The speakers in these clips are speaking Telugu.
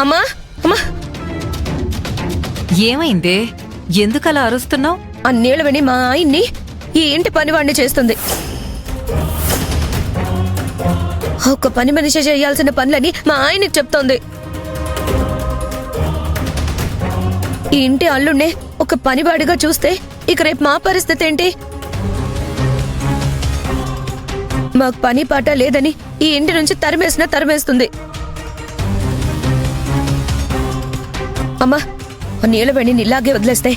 అమ్మా అమ్మా, ఏమైందే? ఎందుకలా అరుస్తున్నావు? ఆ నీలవేణి మా ఆయన్ని ఈ ఇంటి పనివాడిని చేస్తుంది. ఒక పని మనిషి చేయాల్సిన పనులని మా ఆయనకి చెప్తోంది. ఈ ఇంటి అల్లుడినే ఒక పనివాడిగా చూస్తే ఇక రేపు మా పరిస్థితి ఏంటి? మాకు పని పాట లేదని ఈ ఇంటి నుంచి తరిమేస్తుంది. అమ్మా, నీలవేణిని ఇలాగే వదిలేస్తే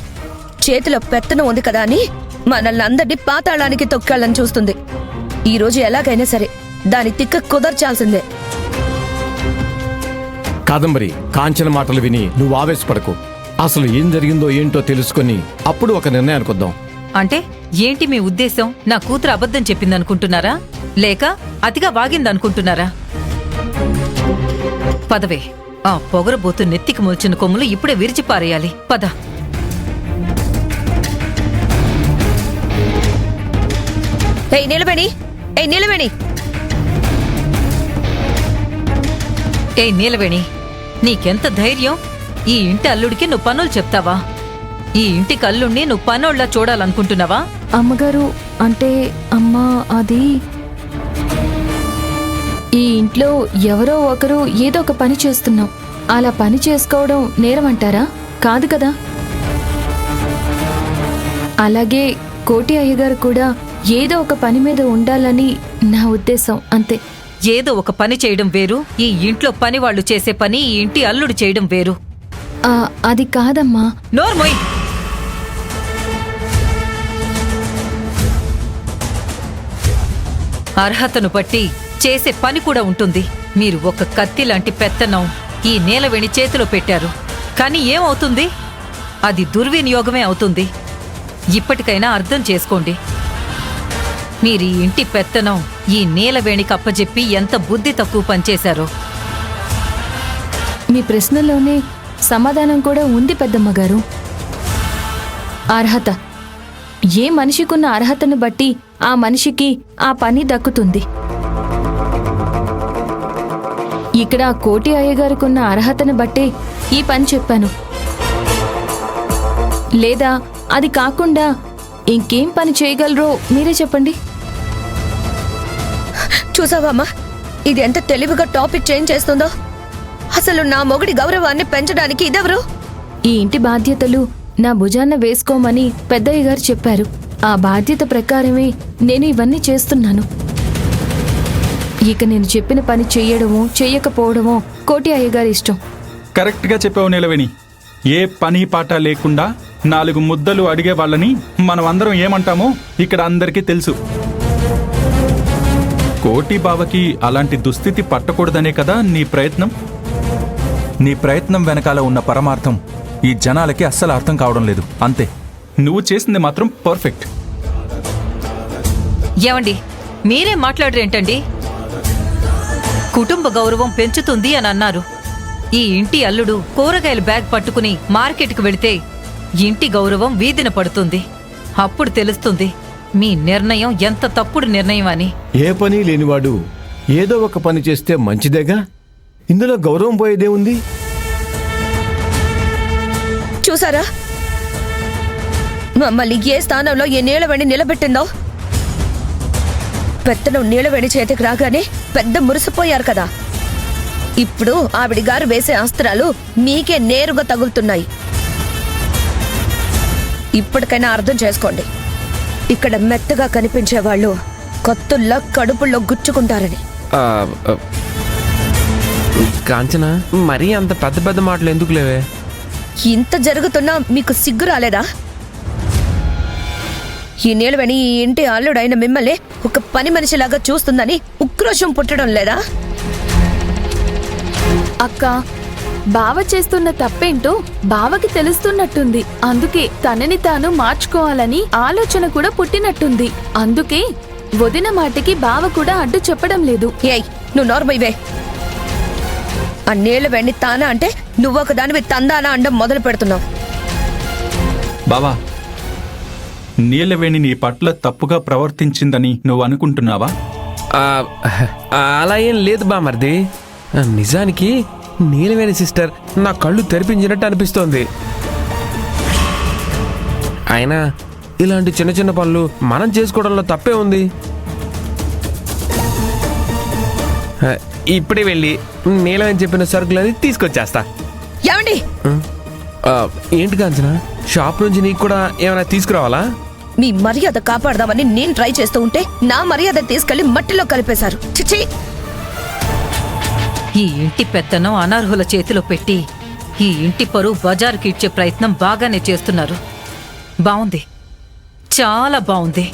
చేతిలో పెత్తనం ఉంది కదా అని మనల్ని అందరినీ పాతాళానికి తొక్కాలని చూస్తుంది. ఈ రోజు ఎలాగైనా సరే దాని తిక్క కుదర్చాల్సిందే. కాదంబరి, కాంచన మాటలు విని నువ్వు ఆవేశపడకు. అసలు ఏం జరిగిందో ఏంటో తెలుసుకుని అప్పుడు ఒక నిర్ణయానికి వద్దాం. అంటే ఏంటి మీ ఉద్దేశం? నా కూతురు అబద్ధం చెప్పిందనుకుంటున్నారా, లేక అతిగా వాగిందనుకుంటున్నారా? పదవే, ఆ పొగరబోతు నెత్తికి మొల్చిన కొమ్ములు ఇప్పుడే విరిచిపారేయాలి. పద. ఏయ్ నీలవేణి, ఏయ్ నీలవేణి, ఏ నీలవేణి, నీకెంత ధైర్యం? ఈ ఇంటి అల్లుడికి నువ్వు పనులు చెప్తావా? ఈ ఇంటికి అల్లుడిని నువ్వు పనోళ్ళ చూడాలనుకుంటున్నావా? అమ్మగారు, అంటే అమ్మా, అది ఈ ఇంట్లో ఎవరో ఒకరు ఏదో ఒక పని చేస్తున్నాం. అలా పని చేసుకోవడం నేరమంటారా? కాదు కదా. అలాగే కోటి అయ్యగారు కూడా ఏదో ఒక పని మీద ఉండాలని నా ఉద్దేశం, అంతే. ఏదో ఒక పని చేయడం వేరు, ఈ ఇంట్లో పని వాళ్ళు చేసే పని ఈ ఇంటి అల్లుడు చేయడం వేరు. అది కాదమ్మా. నోర్మోయ్! అర్హతను బట్టి చేసే పని కూడా ఉంటుంది. మీరు ఒక కత్తి లాంటి పెత్తనం ఈ నీలవేణి చేతిలో పెట్టారు. కానీ ఏమవుతుంది? అది దుర్వినియోగమే అవుతుంది. ఇప్పటికైనా అర్థం చేసుకోండి. మీరు ఈ ఇంటి పెత్తనం ఈ నీలవేణికి అప్పజెప్పి ఎంత బుద్ధి తక్కువ పనిచేశారో. మీ ప్రశ్నలోనే సమాధానం కూడా ఉంది పెద్దమ్మగారు. అర్హత, ఏ మనిషికున్న అర్హతను బట్టి ఆ మనిషికి ఆ పని దక్కుతుంది. ఇక్కడ కోటి అయ్యగారికున్న అర్హతను బట్టే ఈ పని చెప్పాను. లేదా అది కాకుండా ఇంకేం పని చేయగలరో మీరే చెప్పండి. చూసావమ్మా, ఇది ఎంత తెలివిగా టాపిక్ చేంజ్ చేస్తుందో. అసలు నా మొగుడి గౌరవాన్ని పెంచడానికి ఇదెవరు? ఈ ఇంటి బాధ్యతలు నా భుజాన్న వేసుకోమని పెద్దయ్య గారు చెప్పారు. ఆ బాధ్యత ప్రకారమే నేను ఇవన్నీ చేస్తున్నాను. ఇక నేను చెప్పిన పని చెయ్యడమో చెయ్యకపోవడమో కోటి అయ్యగారి ఇష్టం. కరెక్ట్గా చెప్పావు నీలవేణి. ఏ పని పాట లేకుండా 4 ముద్దలు అడిగే వాళ్ళని మనం అందరం ఏమంటామో ఇక్కడ అందరికీ తెలుసు. కోటి బావకి అలాంటి దుస్థితి పట్టకూడదనే కదా నీ ప్రయత్నం. నీ ప్రయత్నం వెనకాల ఉన్న పరమార్థం ఈ జనాలకి అస్సలు అర్థం కావడం లేదు, అంతే. నువ్వు చేసింది మాత్రం పర్ఫెక్ట్. ఏమండి, మీరే మాట్లాడరేంటండి? కుటుంబ గౌరవం పెంచుతుంది అని అన్నారు. ఈ ఇంటి అల్లుడు కూరగాయల బ్యాగ్ పట్టుకుని మార్కెట్కి వెళితే ఇంటి గౌరవం వీధిన పడుతుంది. అప్పుడు తెలుస్తుంది మీ నిర్ణయం ఎంత తప్పుడు నిర్ణయం అని. ఏ పని లేనివాడు ఏదో ఒక పని చేస్తే మంచిదేగా. ఇందులో గౌరవం పోయేదే ఉంది? చూసారా మమ్మల్ని ఏ స్థానంలో ఏ నీలవేణి నిలబెట్టిందో? పెత్తనం నీలవేణి చేతికి రాగానే పెద్ద మురిసిపోయారు కదా. ఇప్పుడు ఆవిడి గారు వేసే అస్త్రాలు మీకే నేరుగా తగులుతున్నాయి. ఇప్పటికైనా అర్థం చేసుకోండి, ఇక్కడ మెత్తగా కనిపించే వాళ్ళు కత్తుల్లా కడుపుల్లో గుచ్చుకుంటారని. కాంచన, మరీ అంత పెద్ద పెద్ద మాటలు ఎందుకు లేవే? ఇంత జరుగుతున్నా మీకు సిగ్గు రాలేదా? ఈ నీలవేణి ఈ ఇంటి అల్లుడైన మిమ్మల్ని ఒక పని మనిషిలాగా చూస్తుందని ఉక్రోషం పుట్టడం లేదా? అక్క, బావ చేస్తున్న తప్పేంటో బావకి తెలుస్తున్నట్టుంది. అందుకే తనని తాను మార్చుకోవాలని ఆలోచన కూడా పుట్టినట్టుంది. అందుకే వదిన మాటకి బావ కూడా అడ్డు చెప్పడం లేదు. ఏయ్, నువ్వు నోర్మైవే. ఆ నీలవేణి తానా అంటే నువ్వొక దానివి తందానా అండం మొదలు పెడుతున్నావు. బావా, నీలవేణి నీ పట్ల తప్పుగా ప్రవర్తించిందని నువ్వు అనుకుంటున్నావా? అలా ఏం లేదు బామర్ది. నిజానికి నీలవేణి సిస్టర్ నా కళ్ళు తెరిపించినట్టు అనిపిస్తోంది. అయినా ఇలాంటి చిన్న చిన్న పనులు మనం చేసుకోవడంలో తప్పే ఉంది. ఇప్పుడే వెళ్ళి నీలవేణి చెప్పిన సరుకులని తీసుకొచ్చేస్తా. ఏమండి? ఏంటి కాంచన, షాప్ నుంచి నీకు కూడా ఏమైనా తీసుకురావాలా? మీ మర్యాద కాపాడదామని నేను ట్రై చేస్తూ ఉంటే నా మర్యాద తీసుకెళ్లి మట్టిలో కలిపేశారు. చిచి! ఈ ఇంటి పెత్తనం అనర్హుల చేతిలో పెట్టి ఈ ఇంటి పరువు బజారుకి ఇచ్చే ప్రయత్నం బాగానే చేస్తున్నారు. బావుంది, చాలా బావుంది.